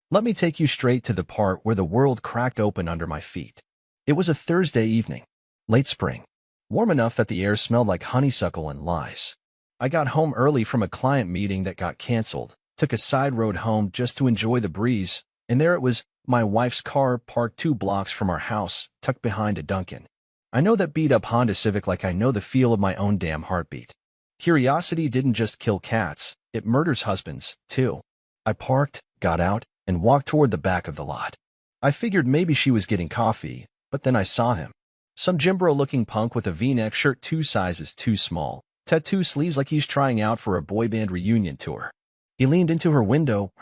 Let me take you straight to the part where the world cracked open under my feet. It was a Thursday evening, late spring, warm enough that the air smelled like honeysuckle and lies. I got home early from a client meeting that got canceled, took a side road home just to enjoy the breeze, and there it was, my wife's car parked 2 blocks from our house, tucked behind a Dunkin'. I know that beat-up Honda Civic like I know the feel of my own damn heartbeat. Curiosity didn't just kill cats, it murders husbands, too. I parked, got out, and walked toward the back of the lot. I figured maybe she was getting coffee, but then I saw him. Some Jimbro-looking punk with a V-neck shirt 2 sizes too small, tattoo sleeves like he's trying out for a boy band reunion tour. He leaned into her window,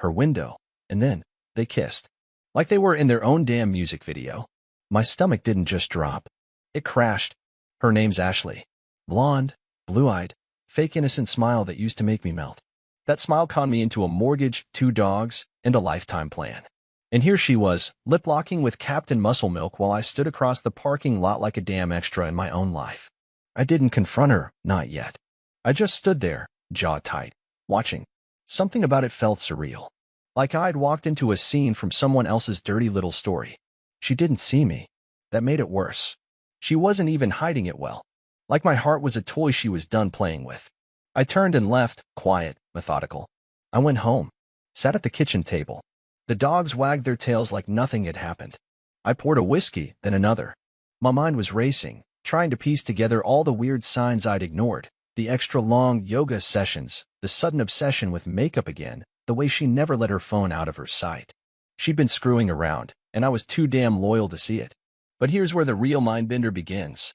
and then they kissed. Like they were in their own damn music video. My stomach didn't just drop. It crashed. Her name's Ashley. Blonde, blue-eyed, fake innocent smile that used to make me melt. That smile conned me into a mortgage, 2 dogs, and a lifetime plan. And here she was, lip-locking with Captain Muscle Milk while I stood across the parking lot like a damn extra in my own life. I didn't confront her, not yet. I just stood there, jaw tight, watching. Something about it felt surreal. Like I'd walked into a scene from someone else's dirty little story. She didn't see me. That made it worse. She wasn't even hiding it well. Like my heart was a toy she was done playing with. I turned and left, quiet, methodical. I went home, sat at the kitchen table. The dogs wagged their tails like nothing had happened. I poured a whiskey, then another. My mind was racing, trying to piece together all the weird signs I'd ignored. The extra long yoga sessions, the sudden obsession with makeup again, the way she never let her phone out of her sight. She'd been screwing around, and I was too damn loyal to see it. But here's where the real mindbender begins.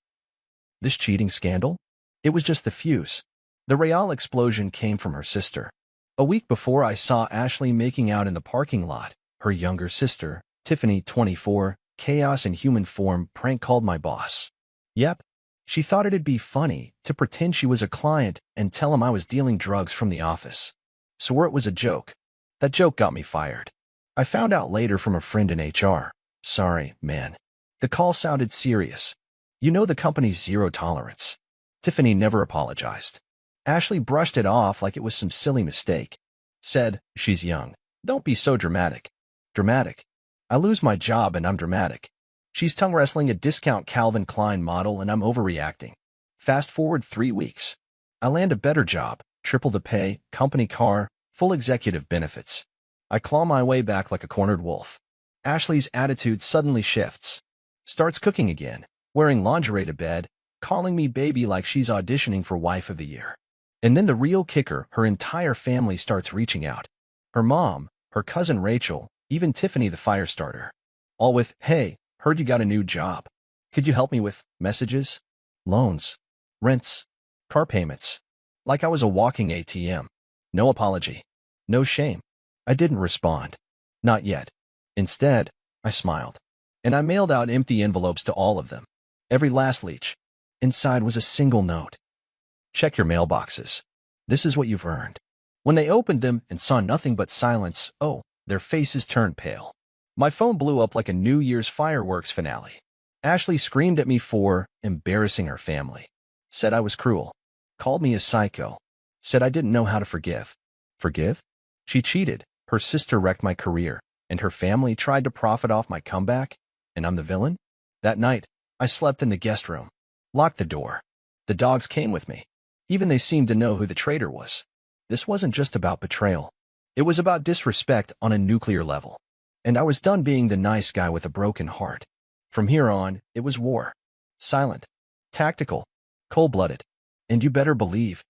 This cheating scandal? It was just the fuse. The real explosion came from her sister. A week before, I saw Ashley making out in the parking lot. Her younger sister, Tiffany, 24, chaos in human form, prank called my boss. Yep. She thought it'd be funny to pretend she was a client and tell him I was dealing drugs from the office. Swore it was a joke. That joke got me fired. I found out later from a friend in HR. Sorry, man. The call sounded serious. You know the company's zero tolerance. Tiffany never apologized. Ashley brushed it off like it was some silly mistake. Said, she's young. Don't be so dramatic. Dramatic. I lose my job and I'm dramatic. She's tongue wrestling a discount Calvin Klein model and I'm overreacting. Fast forward 3 weeks. I land a better job, triple the pay, company car, full executive benefits. I claw my way back like a cornered wolf. Ashley's attitude suddenly shifts. Starts cooking again, wearing lingerie to bed, calling me baby like she's auditioning for Wife of the Year. And then the real kicker, her entire family starts reaching out. Her mom, her cousin Rachel, even Tiffany the fire starter. All with, hey, heard you got a new job. Could you help me with messages, loans, rents, car payments? Like I was a walking ATM. No apology. No shame. I didn't respond. Not yet. Instead, I smiled. And I mailed out empty envelopes to all of them. Every last leech. Inside was a single note. Check your mailboxes. This is what you've earned. When they opened them and saw nothing but silence, their faces turned pale. My phone blew up like a New Year's fireworks finale. Ashley screamed at me for embarrassing her family. Said I was cruel. Called me a psycho. Said I didn't know how to forgive. Forgive? She cheated. Her sister wrecked my career. And her family tried to profit off my comeback? And I'm the villain? That night, I slept in the guest room. Locked the door. The dogs came with me. Even they seemed to know who the traitor was. This wasn't just about betrayal. It was about disrespect on a nuclear level. And I was done being the nice guy with a broken heart. From here on, it was war. Silent. Tactical. Cold-blooded. And you better believe.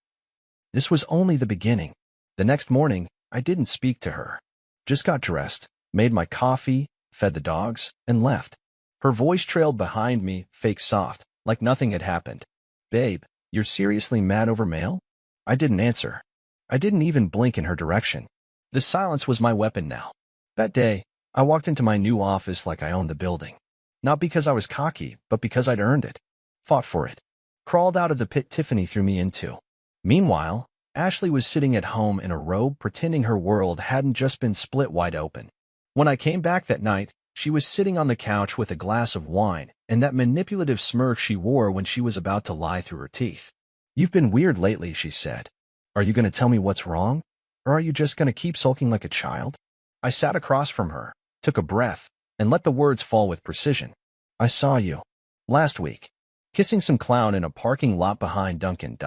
This was only the beginning. The next morning, I didn't speak to her. Just got dressed, made my coffee, fed the dogs, and left. Her voice trailed behind me, fake soft, like nothing had happened. Babe, you're seriously mad over mail? I didn't answer. I didn't even blink in her direction. The silence was my weapon now. That day, I walked into my new office like I owned the building. Not because I was cocky, but because I'd earned it. Fought for it. Crawled out of the pit Tiffany threw me into. Meanwhile, Ashley was sitting at home in a robe pretending her world hadn't just been split wide open. When I came back that night, she was sitting on the couch with a glass of wine and that manipulative smirk she wore when she was about to lie through her teeth. You've been weird lately, she said. Are you going to tell me what's wrong? Or are you just going to keep sulking like a child? I sat across from her, took a breath, and let the words fall with precision. I saw you. Last week. Kissing some clown in a parking lot behind Dunkin'.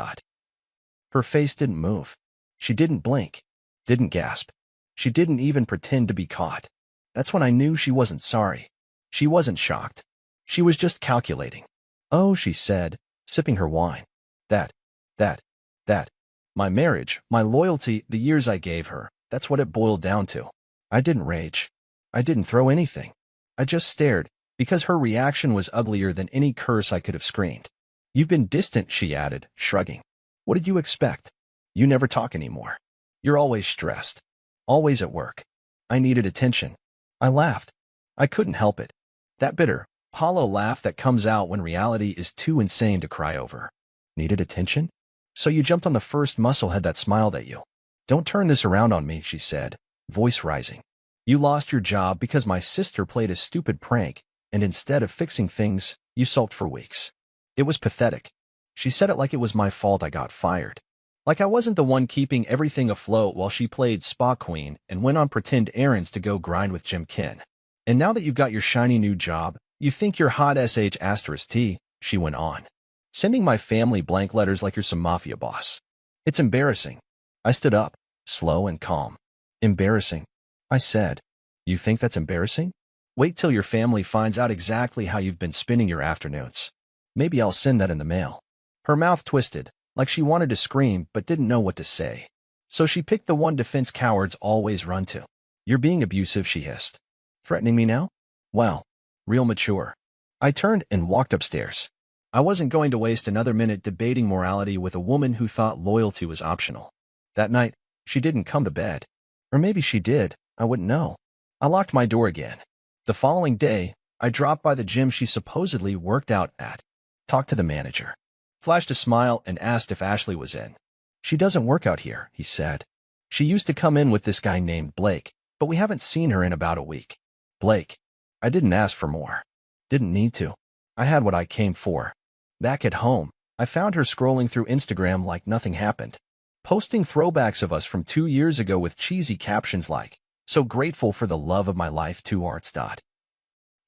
Her face didn't move. She didn't blink. Didn't gasp. She didn't even pretend to be caught. That's when I knew she wasn't sorry. She wasn't shocked. She was just calculating. Oh, she said, sipping her wine. That. My marriage, my loyalty, the years I gave her, that's what it boiled down to. I didn't rage. I didn't throw anything. I just stared, because her reaction was uglier than any curse I could have screamed. You've been distant, she added, shrugging. What did you expect? You never talk anymore. You're always stressed. Always at work. I needed attention. I laughed. I couldn't help it. That bitter, hollow laugh that comes out when reality is too insane to cry over. Needed attention? So you jumped on the first musclehead that smiled at you. Don't turn this around on me, she said, voice rising. You lost your job because my sister played a stupid prank, and instead of fixing things, you sulked for weeks. It was pathetic. She said it like it was my fault I got fired. Like I wasn't the one keeping everything afloat while she played spa queen and went on pretend errands to go grind with Jim Kin. And now that you've got your shiny new job, you think you're hot sh*t, she went on. Sending my family blank letters like you're some mafia boss. It's embarrassing. I stood up, slow and calm. Embarrassing, I said. You think that's embarrassing? Wait till your family finds out exactly how you've been spending your afternoons. Maybe I'll send that in the mail. Her mouth twisted, like she wanted to scream but didn't know what to say. So she picked the one defense cowards always run to. You're being abusive, she hissed. Threatening me now? Wow. Real mature. I turned and walked upstairs. I wasn't going to waste another minute debating morality with a woman who thought loyalty was optional. That night, she didn't come to bed. Or maybe she did, I wouldn't know. I locked my door again. The following day, I dropped by the gym she supposedly worked out at. Talked to the manager. Flashed a smile and asked if Ashley was in. She doesn't work out here, he said. She used to come in with this guy named Blake, but we haven't seen her in about a week. Blake. I didn't ask for more. Didn't need to. I had what I came for. Back at home, I found her scrolling through Instagram like nothing happened. Posting throwbacks of us from 2 years ago with cheesy captions like, so grateful for the love of my life, 2 arts.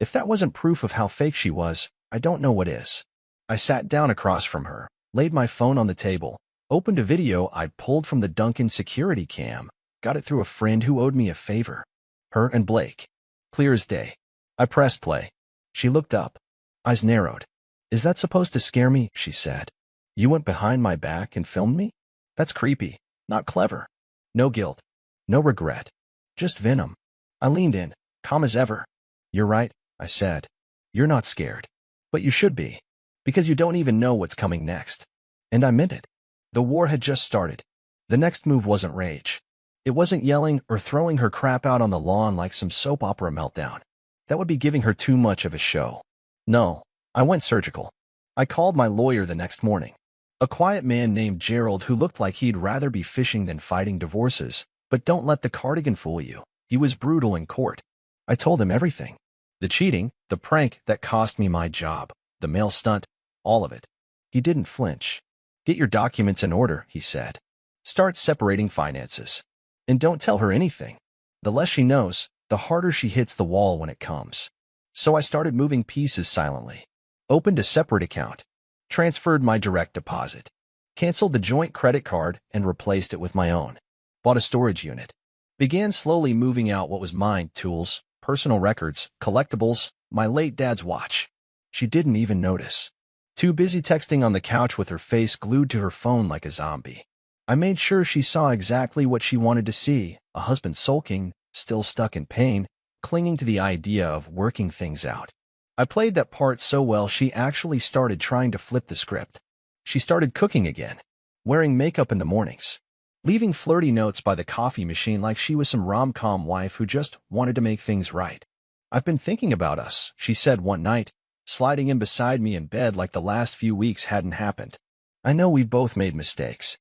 If that wasn't proof of how fake she was, I don't know what is. I sat down across from her, laid my phone on the table, opened a video I'd pulled from the Dunkin' security cam, got it through a friend who owed me a favor. Her and Blake. Clear as day. I pressed play. She looked up. Eyes narrowed. Is that supposed to scare me? She said. You went behind my back and filmed me? That's creepy. Not clever. No guilt. No regret. Just venom. I leaned in, calm as ever. You're right, I said. You're not scared. But you should be. Because you don't even know what's coming next. And I meant it. The war had just started. The next move wasn't rage. It wasn't yelling or throwing her crap out on the lawn like some soap opera meltdown. That would be giving her too much of a show. No, I went surgical. I called my lawyer the next morning. A quiet man named Gerald who looked like he'd rather be fishing than fighting divorces, but don't let the cardigan fool you. He was brutal in court. I told him everything. The cheating, the prank that cost me my job, the mail stunt, all of it. He didn't flinch. Get your documents in order, he said. Start separating finances. And don't tell her anything. The less she knows, the harder she hits the wall when it comes. So I started moving pieces silently. Opened a separate account. Transferred my direct deposit. Canceled the joint credit card and replaced it with my own. Bought a storage unit. Began slowly moving out what was mine: tools, personal records, collectibles, my late dad's watch. She didn't even notice. Too busy texting on the couch with her face glued to her phone like a zombie. I made sure she saw exactly what she wanted to see: a husband sulking, still stuck in pain, clinging to the idea of working things out. I played that part so well she actually started trying to flip the script. She started cooking again, wearing makeup in the mornings, leaving flirty notes by the coffee machine like she was some rom-com wife who just wanted to make things right. I've been thinking about us, she said one night, sliding in beside me in bed like the last few weeks hadn't happened. I know we've both made mistakes.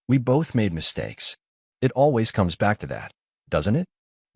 We both made mistakes. It always comes back to that, doesn't it?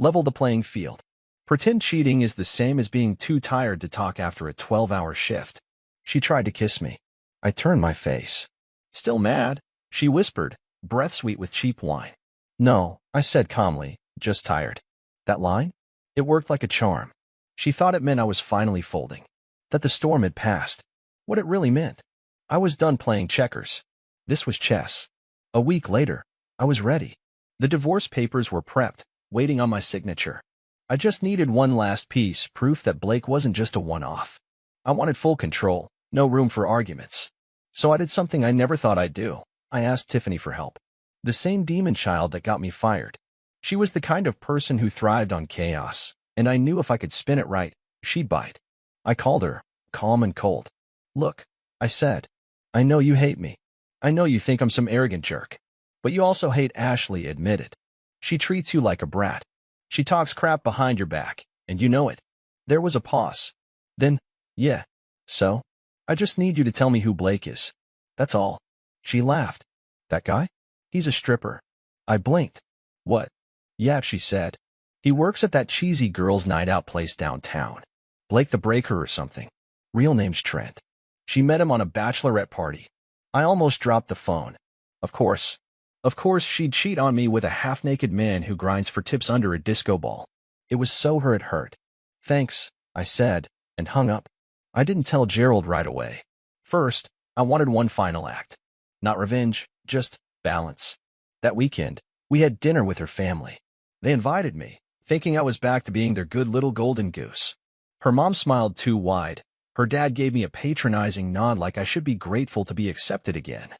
Level the playing field. Pretend cheating is the same as being too tired to talk after a 12-hour shift. She tried to kiss me. I turned my face. Still mad, she whispered, breath sweet with cheap wine. No, I said calmly, just tired. That line? It worked like a charm. She thought it meant I was finally folding, that the storm had passed. What it really meant, I was done playing checkers. This was chess. A week later, I was ready. The divorce papers were prepped, waiting on my signature. I just needed one last piece, proof that Blake wasn't just a one-off. I wanted full control, no room for arguments. So I did something I never thought I'd do. I asked Tiffany for help. The same demon child that got me fired. She was the kind of person who thrived on chaos, and I knew if I could spin it right, she'd bite. I called her, calm and cold. Look, I said, I know you hate me. I know you think I'm some arrogant jerk. But you also hate Ashley, admit it. She treats you like a brat. She talks crap behind your back, and you know it. There was a pause. Then, yeah. So? I just need you to tell me who Blake is. That's all. She laughed. That guy? He's a stripper. I blinked. What? Yeah, she said. He works at that cheesy girls' night out place downtown. Blake the Breaker or something. Real name's Trent. She met him on a bachelorette party. I almost dropped the phone. Of course. Of course she'd cheat on me with a half-naked man who grinds for tips under a disco ball. It was so it hurt. Thanks, I said, and hung up. I didn't tell Gerald right away. First, I wanted one final act. Not revenge, just balance. That weekend, we had dinner with her family. They invited me, thinking I was back to being their good little golden goose. Her mom smiled too wide. Her dad gave me a patronizing nod like I should be grateful to be accepted again.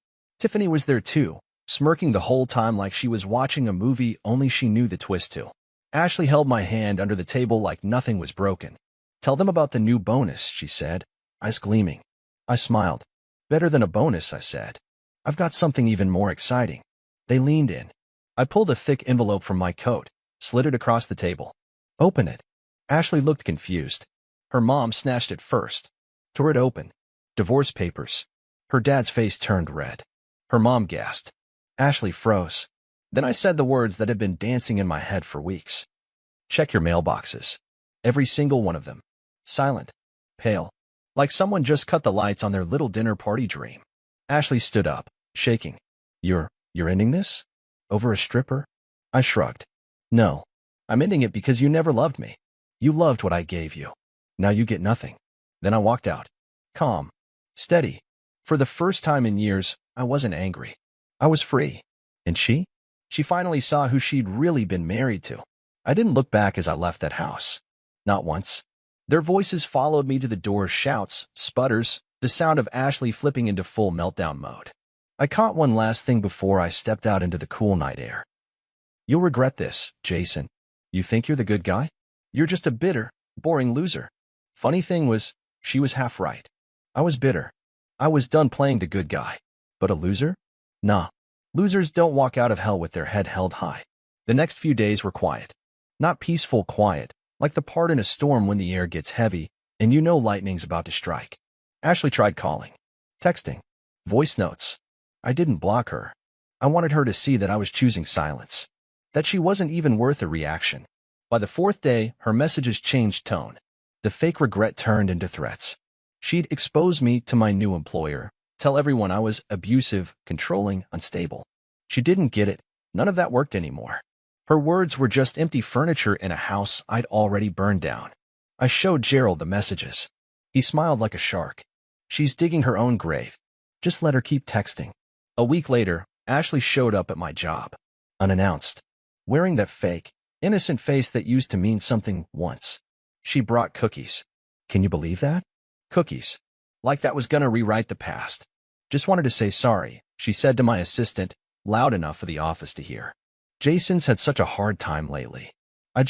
Tiffany was there too, smirking the whole time like she was watching a movie only she knew the twist to. Ashley held my hand under the table like nothing was broken. Tell them about the new bonus, she said, eyes gleaming. I smiled. Better than a bonus, I said. I've got something even more exciting. They leaned in. I pulled a thick envelope from my coat, slid it across the table. Open it. Ashley looked confused. Her mom snatched it first. Tore it open. Divorce papers. Her dad's face turned red. Her mom gasped. Ashley froze. Then I said the words that had been dancing in my head for weeks. Check your mailboxes. Every single one of them. Silent. Pale. Like someone just cut the lights on their little dinner party dream. Ashley stood up, shaking. You're ending this? Over a stripper? I shrugged. No. I'm ending it because you never loved me. You loved what I gave you. Now you get nothing. Then I walked out. Calm. Steady. For the first time in years, I wasn't angry. I was free. And she? She finally saw who she'd really been married to. I didn't look back as I left that house. Not once. Their voices followed me to the door, shouts, sputters, the sound of Ashley flipping into full meltdown mode. I caught one last thing before I stepped out into the cool night air. You'll regret this, Jason. You think you're the good guy? You're just a bitter, boring loser. Funny thing was, she was half right. I was bitter. I was done playing the good guy. But a loser? Nah. Losers don't walk out of hell with their head held high. The next few days were quiet. Not peaceful quiet, like the part in a storm when the air gets heavy and you know lightning's about to strike. Ashley tried calling, texting, voice notes. I didn't block her. I wanted her to see that I was choosing silence, that she wasn't even worth a reaction. By the fourth day, her messages changed tone. The fake regret turned into threats. She'd expose me to my new employer, tell everyone I was abusive, controlling, unstable. She didn't get it. None of that worked anymore. Her words were just empty furniture in a house I'd already burned down. I showed Gerald the messages. He smiled like a shark. She's digging her own grave. Just let her keep texting. A week later, Ashley showed up at my job, unannounced, wearing that fake, innocent face that used to mean something once. She brought cookies. Can you believe that? Cookies. Like that was gonna rewrite the past. Just wanted to say sorry, she said to my assistant, loud enough for the office to hear. Jason's had such a hard time lately. I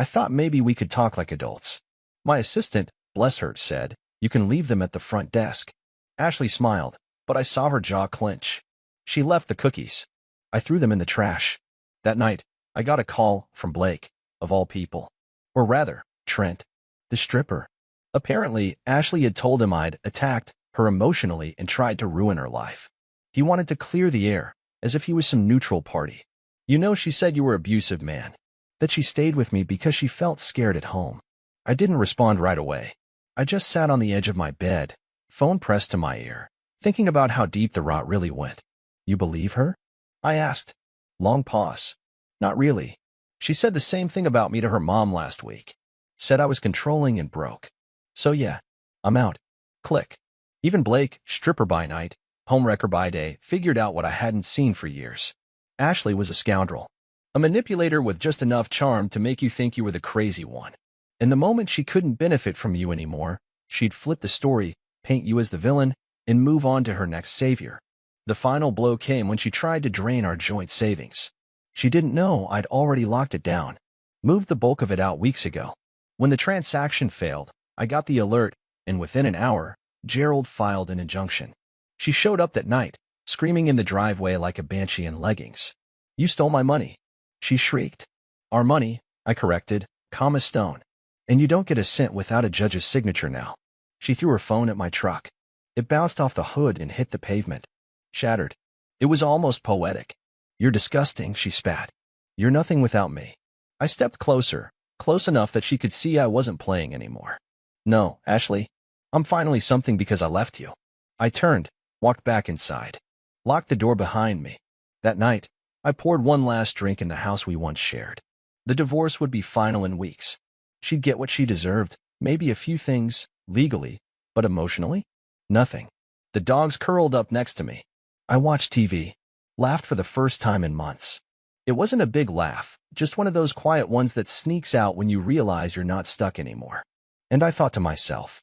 thought maybe we could talk like adults. My assistant, bless her, said, you can leave them at the front desk. Ashley smiled, but I saw her jaw clench. She left the cookies. I threw them in the trash. That night, I got a call from Blake, of all people. Or rather, Trent, the stripper. Apparently, Ashley had told him I'd attacked her emotionally and tried to ruin her life. He wanted to clear the air, as if he was some neutral party. You know, she said you were abusive, man. That she stayed with me because she felt scared at home. I didn't respond right away. I just sat on the edge of my bed, phone pressed to my ear, thinking about how deep the rot really went. You believe her? I asked. Long pause. Not really. She said the same thing about me to her mom last week. Said I was controlling and broke. So yeah, I'm out. Click. Even Blake, stripper by night, homewrecker by day, figured out what I hadn't seen for years. Ashley was a scoundrel. A manipulator with just enough charm to make you think you were the crazy one. And the moment she couldn't benefit from you anymore, she'd flip the story, paint you as the villain, and move on to her next savior. The final blow came when she tried to drain our joint savings. She didn't know I'd already locked it down, moved the bulk of it out weeks ago. When the transaction failed, I got the alert, and within an hour, Gerald filed an injunction. She showed up that night, screaming in the driveway like a banshee in leggings. "You stole my money," she shrieked. "Our money," I corrected, calm as stone. "And you don't get a cent without a judge's signature now." She threw her phone at my truck. It bounced off the hood and hit the pavement. Shattered. It was almost poetic. "You're disgusting," she spat. "You're nothing without me." I stepped closer, close enough that she could see I wasn't playing anymore. "No, Ashley, I'm finally something because I left you." I turned, walked back inside, locked the door behind me. That night, I poured one last drink in the house we once shared. The divorce would be final in weeks. She'd get what she deserved, maybe a few things, legally, but emotionally? Nothing. The dogs curled up next to me. I watched TV, laughed for the first time in months. It wasn't a big laugh, just one of those quiet ones that sneaks out when you realize you're not stuck anymore. And I thought to myself,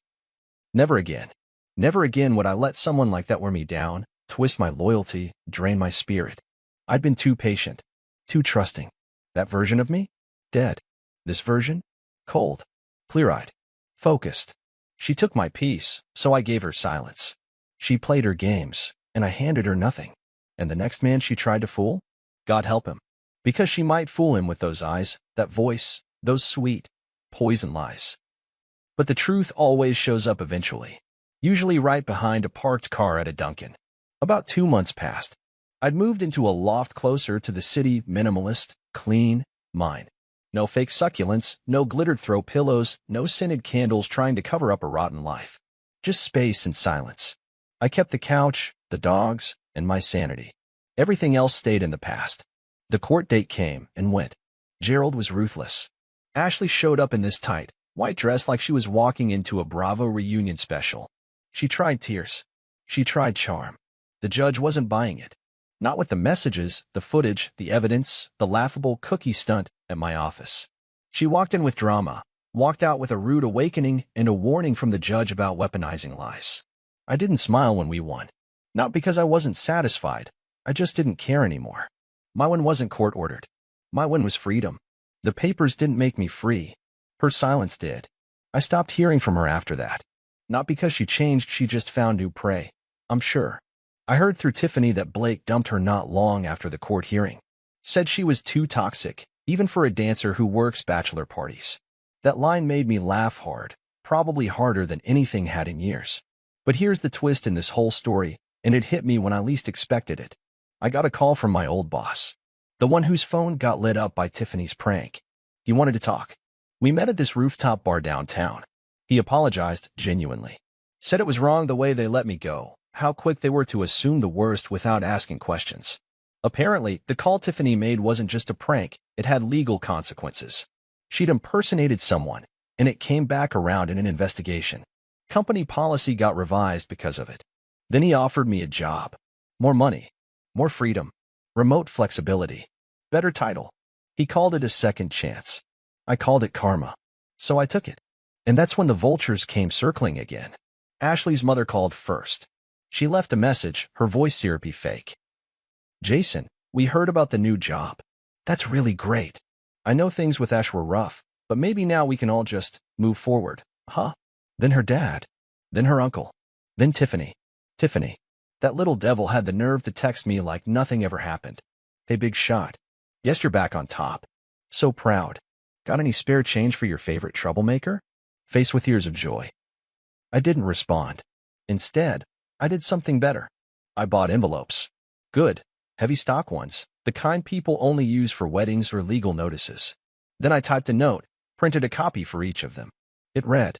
never again. Never again would I let someone like that wear me down, twist my loyalty, drain my spirit. I'd been too patient, too trusting. That version of me? Dead. This version? Cold. Clear-eyed. Focused. She took my peace, so I gave her silence. She played her games, and I handed her nothing. And the next man she tried to fool? God help him. Because she might fool him with those eyes, that voice, those sweet, poison lies. But the truth always shows up eventually. Usually right behind a parked car at a Dunkin'. About 2 months passed. I'd moved into a loft closer to the city, minimalist, clean, mine. No fake succulents, no glittered throw pillows, no scented candles trying to cover up a rotten life. Just space and silence. I kept the couch, the dogs, and my sanity. Everything else stayed in the past. The court date came and went. Gerald was ruthless. Ashley showed up in this tight, white dress like she was walking into a Bravo reunion special. She tried tears. She tried charm. The judge wasn't buying it. Not with the messages, the footage, the evidence, the laughable cookie stunt at my office. She walked in with drama, walked out with a rude awakening and a warning from the judge about weaponizing lies. I didn't smile when we won. Not because I wasn't satisfied. I just didn't care anymore. My win wasn't court-ordered. My win was freedom. The papers didn't make me free. Her silence did. I stopped hearing from her after that. Not because she changed, she just found new prey. I'm sure. I heard through Tiffany that Blake dumped her not long after the court hearing. Said she was too toxic, even for a dancer who works bachelor parties. That line made me laugh hard, probably harder than anything had in years. But here's the twist in this whole story, and it hit me when I least expected it. I got a call from my old boss. The one whose phone got lit up by Tiffany's prank. He wanted to talk. We met at this rooftop bar downtown. He apologized genuinely. Said it was wrong the way they let me go, how quick they were to assume the worst without asking questions. Apparently, the call Tiffany made wasn't just a prank, it had legal consequences. She'd impersonated someone, and it came back around in an investigation. Company policy got revised because of it. Then he offered me a job. More money. More freedom. Remote flexibility. Better title. He called it a second chance. I called it karma. So I took it. And that's when the vultures came circling again. Ashley's mother called first. She left a message, her voice syrupy fake. "Jason, we heard about the new job. That's really great. I know things with Ash were rough, but maybe now we can all just move forward, huh?" Then her dad. Then her uncle. Then Tiffany. Tiffany. That little devil had the nerve to text me like nothing ever happened. "Hey, big shot. Guess you're back on top. So proud. Got any spare change for your favorite troublemaker?" Face with tears of joy. I didn't respond. Instead, I did something better. I bought envelopes. Good, heavy stock ones, the kind people only use for weddings or legal notices. Then I typed a note, printed a copy for each of them. It read,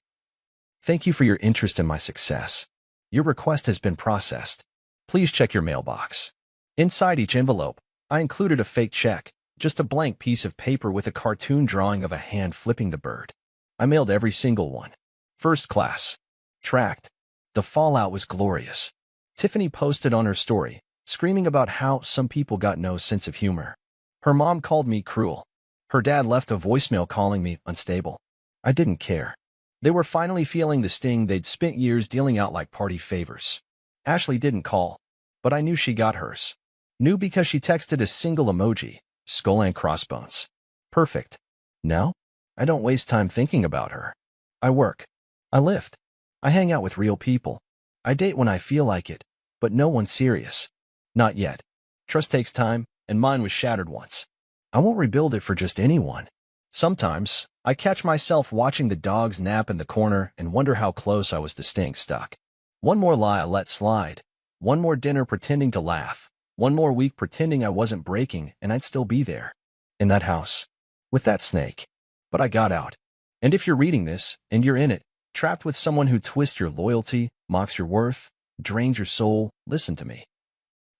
"Thank you for your interest in my success. Your request has been processed. Please check your mailbox." Inside each envelope, I included a fake check, Just a blank piece of paper with a cartoon drawing of a hand flipping the bird. I mailed every single one. First class. Tracked. The fallout was glorious. Tiffany posted on her story, screaming about how some people got no sense of humor. Her mom called me cruel. Her dad left a voicemail calling me unstable. I didn't care. They were finally feeling the sting they'd spent years dealing out like party favors. Ashley didn't call, but I knew she got hers. Knew because she texted a single emoji, skull and crossbones. Perfect. Now, I don't waste time thinking about her. I work. I lift. I hang out with real people. I date when I feel like it, but no one serious. Not yet. Trust takes time, and mine was shattered once. I won't rebuild it for just anyone. Sometimes, I catch myself watching the dogs nap in the corner and wonder how close I was to staying stuck. One more lie I let slide. One more dinner pretending to laugh. One more week pretending I wasn't breaking and I'd still be there. In that house. With that snake. But I got out. And if you're reading this, and you're in it, trapped with someone who twists your loyalty, mocks your worth, drains your soul, listen to me.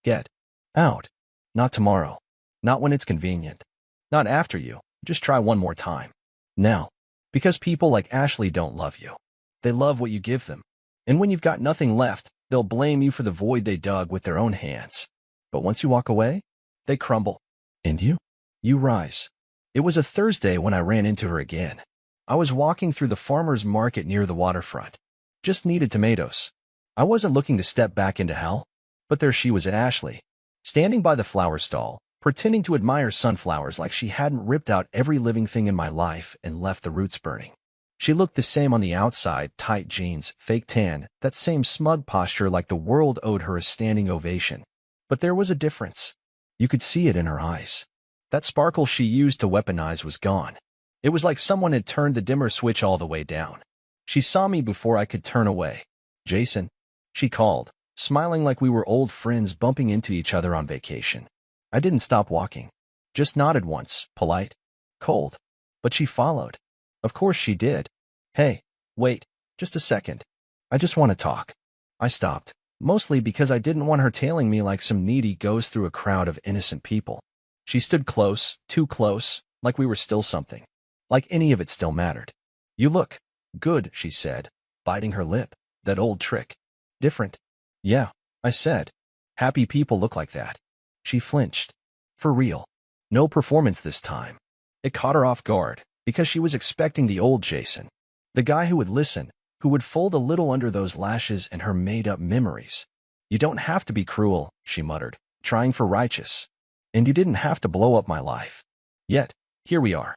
Get out. Not tomorrow. Not when it's convenient. Not after you. Just try one more time. Now. Because people like Ashley don't love you. They love what you give them. And when you've got nothing left, they'll blame you for the void they dug with their own hands. But once you walk away, they crumble. And you? You rise. It was a Thursday when I ran into her again. I was walking through the farmer's market near the waterfront. Just needed tomatoes. I wasn't looking to step back into hell. But there she was at Ashley, standing by the flower stall, pretending to admire sunflowers like she hadn't ripped out every living thing in my life and left the roots burning. She looked the same on the outside, tight jeans, fake tan, that same smug posture like the world owed her a standing ovation. But there was a difference. You could see it in her eyes. That sparkle she used to weaponize was gone. It was like someone had turned the dimmer switch all the way down. She saw me before I could turn away. Jason, she called, smiling like we were old friends bumping into each other on vacation. I didn't stop walking. Just nodded once, polite, cold. But she followed. Of course she did. Hey, wait, just a second. I just want to talk. I stopped, mostly because I didn't want her tailing me like some needy ghost through a crowd of innocent people. She stood close, too close, like we were still something. Like any of it still mattered. You look good, she said, biting her lip. That old trick. Different. Yeah, I said. Happy people look like that. She flinched. For real. No performance this time. It caught her off guard, because she was expecting the old Jason. The guy who would listen, who would fold a little under those lashes and her made-up memories. You don't have to be cruel, she muttered, trying for righteous. And you didn't have to blow up my life. Yet, here we are.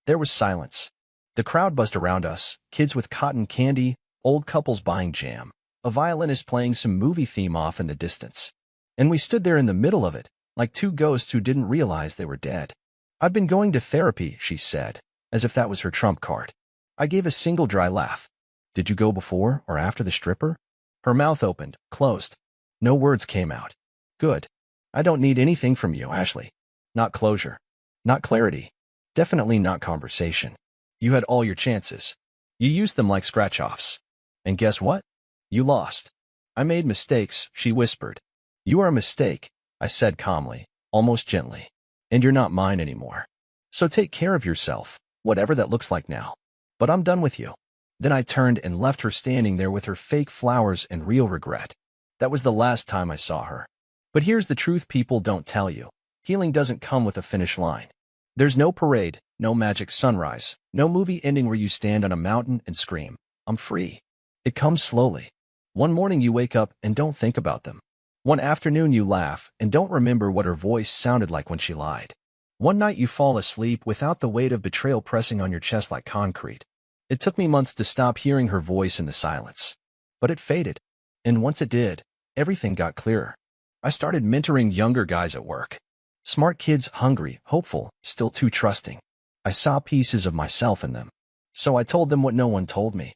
There was silence. The crowd buzzed around us, kids with cotton candy, old couples buying jam, a violinist playing some movie theme off in the distance. And we stood there in the middle of it, like two ghosts who didn't realize they were dead. I've been going to therapy, she said, as if that was her trump card. I gave a single dry laugh. Did you go before or after the stripper? Her mouth opened, closed. No words came out. Good. I don't need anything from you, Ashley. Not closure. Not clarity. Definitely not conversation. You had all your chances. You used them like scratch-offs. And guess what? You lost. I made mistakes, she whispered. You are a mistake, I said calmly, almost gently. And you're not mine anymore. So take care of yourself, whatever that looks like now. But I'm done with you. Then I turned and left her standing there with her fake flowers and real regret. That was the last time I saw her. But here's the truth people don't tell you. Healing doesn't come with a finish line. There's no parade, no magic sunrise, no movie ending where you stand on a mountain and scream, I'm free. It comes slowly. One morning you wake up and don't think about them. One afternoon you laugh and don't remember what her voice sounded like when she lied. One night you fall asleep without the weight of betrayal pressing on your chest like concrete. It took me months to stop hearing her voice in the silence. But it faded. And once it did, everything got clearer. I started mentoring younger guys at work. Smart kids, hungry, hopeful, still too trusting. I saw pieces of myself in them. So I told them what no one told me.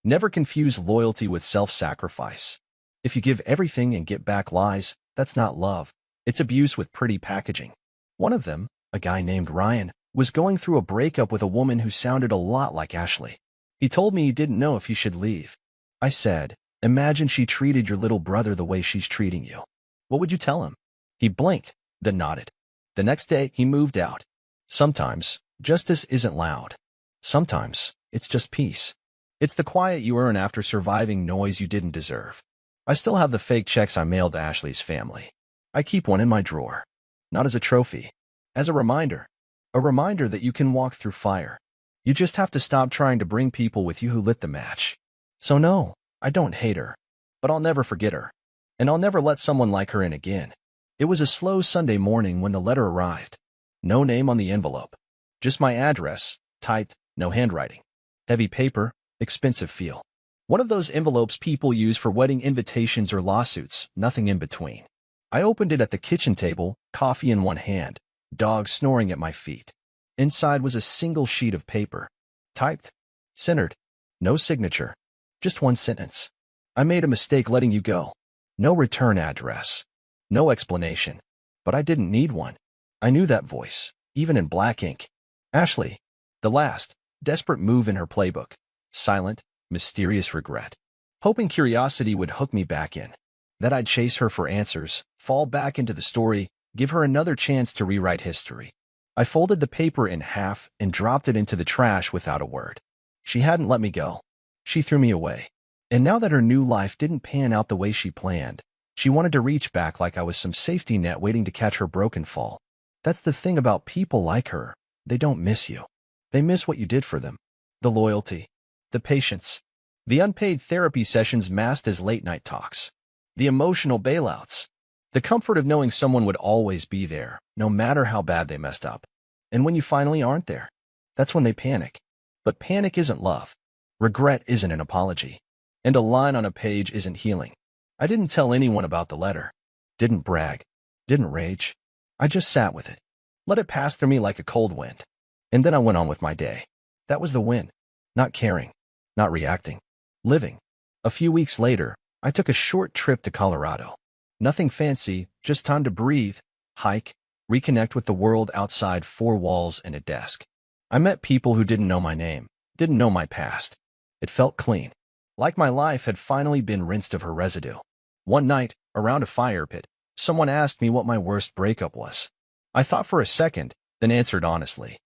Never confuse loyalty with self-sacrifice. If you give everything and get back lies, that's not love. It's abuse with pretty packaging. One of them, a guy named Ryan, was going through a breakup with a woman who sounded a lot like Ashley. He told me he didn't know if he should leave. I said, imagine she treated your little brother the way she's treating you. What would you tell him? He blinked, then nodded. The next day, he moved out. Sometimes, justice isn't loud. Sometimes, it's just peace. It's the quiet you earn after surviving noise you didn't deserve. I still have the fake checks I mailed to Ashley's family. I keep one in my drawer. Not as a trophy. As a reminder. A reminder that you can walk through fire. You just have to stop trying to bring people with you who lit the match. So no, I don't hate her. But I'll never forget her. And I'll never let someone like her in again. It was a slow Sunday morning when the letter arrived. No name on the envelope. Just my address, typed, no handwriting. Heavy paper, expensive feel. One of those envelopes people use for wedding invitations or lawsuits, nothing in between. I opened it at the kitchen table, coffee in one hand, dog snoring at my feet. Inside was a single sheet of paper. Typed, centered, no signature, just one sentence. I made a mistake letting you go. No return address. No explanation. But I didn't need one. I knew that voice, even in black ink. Ashley. The last, desperate move in her playbook. Silent, mysterious regret. Hoping curiosity would hook me back in. That I'd chase her for answers, fall back into the story, give her another chance to rewrite history. I folded the paper in half and dropped it into the trash without a word. She hadn't let me go. She threw me away. And now that her new life didn't pan out the way she planned, she wanted to reach back like I was some safety net waiting to catch her broken fall. That's the thing about people like her. They don't miss you. They miss what you did for them. The loyalty. The patience. The unpaid therapy sessions masked as late-night talks. The emotional bailouts. The comfort of knowing someone would always be there, no matter how bad they messed up. And when you finally aren't there, that's when they panic. But panic isn't love. Regret isn't an apology. And a line on a page isn't healing. I didn't tell anyone about the letter. Didn't brag. Didn't rage. I just sat with it. Let it pass through me like a cold wind. And then I went on with my day. That was the win. Not caring. Not reacting. Living. A few weeks later, I took a short trip to Colorado. Nothing fancy, just time to breathe, hike, reconnect with the world outside four walls and a desk. I met people who didn't know my name, didn't know my past. It felt clean. Like my life had finally been rinsed of her residue. One night, around a fire pit, someone asked me what my worst breakup was. I thought for a second, then answered honestly.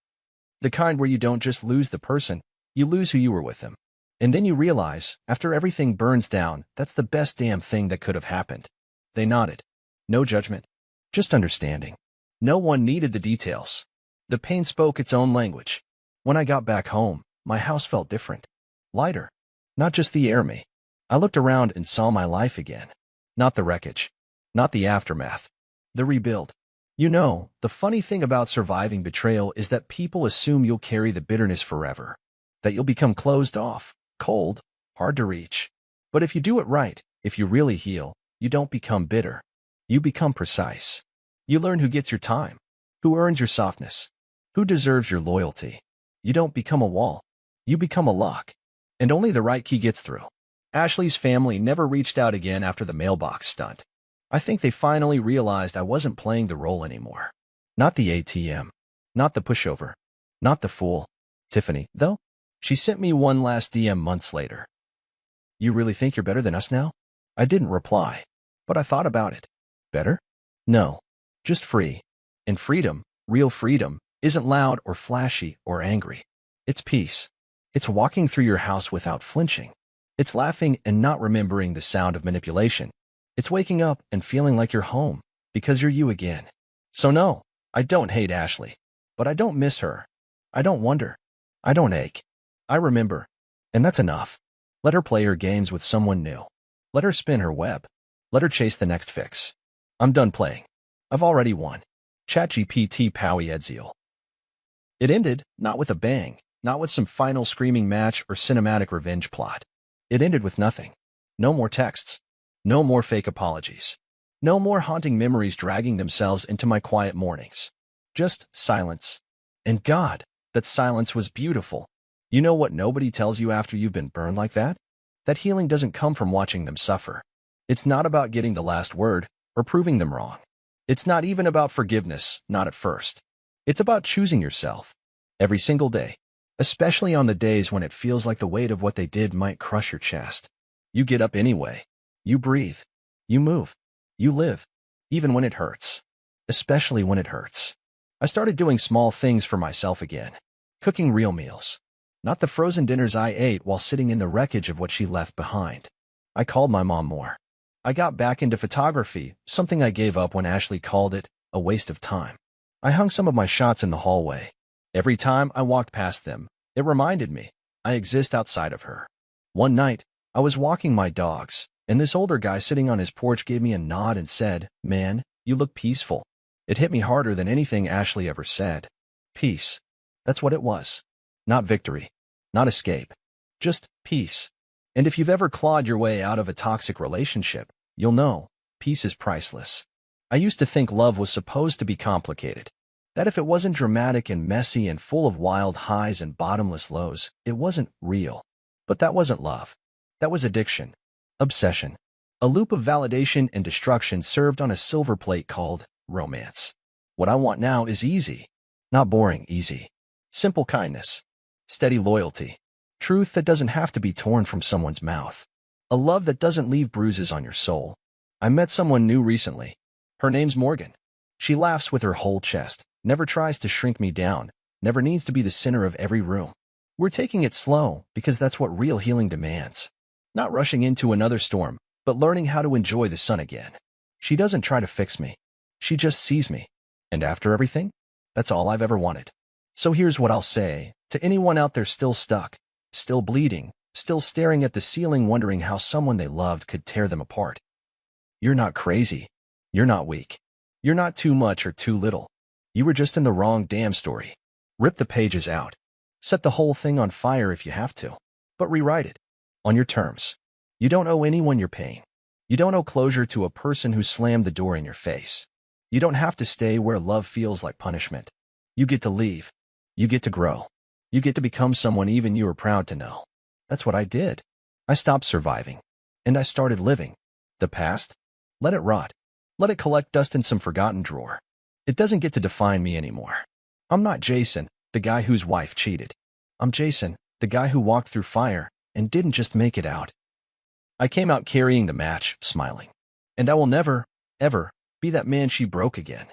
The kind where you don't just lose the person, you lose who you were with them. And then you realize, after everything burns down, that's the best damn thing that could have happened. They nodded. No judgment. Just understanding. No one needed the details. The pain spoke its own language. When I got back home, my house felt different. Lighter. Not just the air me. I looked around and saw my life again. Not the wreckage. Not the aftermath. The rebuild. You know, the funny thing about surviving betrayal is that people assume you'll carry the bitterness forever. That you'll become closed off, cold, hard to reach. But if you do it right, if you really heal, you don't become bitter. You become precise. You learn who gets your time, who earns your softness, who deserves your loyalty. You don't become a wall. You become a lock. And only the right key gets through. Ashley's family never reached out again after the mailbox stunt. I think they finally realized I wasn't playing the role anymore. Not the ATM. Not the pushover. Not the fool. Tiffany, though. She sent me one last DM months later. You really think you're better than us now? I didn't reply, but I thought about it. Better? No. Just free. And freedom, real freedom, isn't loud or flashy or angry. It's peace. It's walking through your house without flinching. It's laughing and not remembering the sound of manipulation. It's waking up and feeling like you're home, because you're you again. So no, I don't hate Ashley. But I don't miss her. I don't wonder. I don't ache. I remember. And that's enough. Let her play her games with someone new. Let her spin her web. Let her chase the next fix. I'm done playing. I've already won. ChatGPT Powie Edziel. It ended, not with a bang, not with some final screaming match or cinematic revenge plot. It ended with nothing. No more texts. No more fake apologies. No more haunting memories dragging themselves into my quiet mornings. Just silence. And God, that silence was beautiful. You know what nobody tells you after you've been burned like that? That healing doesn't come from watching them suffer. It's not about getting the last word or proving them wrong. It's not even about forgiveness, not at first. It's about choosing yourself. Every single day. Especially on the days when it feels like the weight of what they did might crush your chest. You get up anyway. You breathe. You move. You live. Even when it hurts. Especially when it hurts. I started doing small things for myself again. Cooking real meals. Not the frozen dinners I ate while sitting in the wreckage of what she left behind. I called my mom more. I got back into photography, something I gave up when Ashley called it a waste of time. I hung some of my shots in the hallway. Every time I walked past them, it reminded me I exist outside of her. One night, I was walking my dogs, and this older guy sitting on his porch gave me a nod and said, "Man, you look peaceful." It hit me harder than anything Ashley ever said. Peace. That's what it was. Not victory. Not escape. Just peace. And if you've ever clawed your way out of a toxic relationship, you'll know peace is priceless. I used to think love was supposed to be complicated. That if it wasn't dramatic and messy and full of wild highs and bottomless lows, it wasn't real. But that wasn't love. That was addiction. Obsession. A loop of validation and destruction served on a silver plate called romance. What I want now is easy. Not boring, easy. Simple kindness. Steady loyalty. Truth that doesn't have to be torn from someone's mouth. A love that doesn't leave bruises on your soul. I met someone new recently. Her name's Morgan. She laughs with her whole chest, never tries to shrink me down, never needs to be the center of every room. We're taking it slow because that's what real healing demands. Not rushing into another storm, but learning how to enjoy the sun again. She doesn't try to fix me. She just sees me. And after everything, that's all I've ever wanted. So here's what I'll say to anyone out there still stuck, still bleeding, still staring at the ceiling wondering how someone they loved could tear them apart. You're not crazy. You're not weak. You're not too much or too little. You were just in the wrong damn story. Rip the pages out. Set the whole thing on fire if you have to. But rewrite it. On your terms. You don't owe anyone your pain. You don't owe closure to a person who slammed the door in your face. You don't have to stay where love feels like punishment. You get to leave. You get to grow. You get to become someone even you are proud to know. That's what I did. I stopped surviving. And I started living. The past? Let it rot. Let it collect dust in some forgotten drawer. It doesn't get to define me anymore. I'm not Jason, the guy whose wife cheated. I'm Jason, the guy who walked through fire and didn't just make it out. I came out carrying the match, smiling. And I will never, ever, be that man she broke again.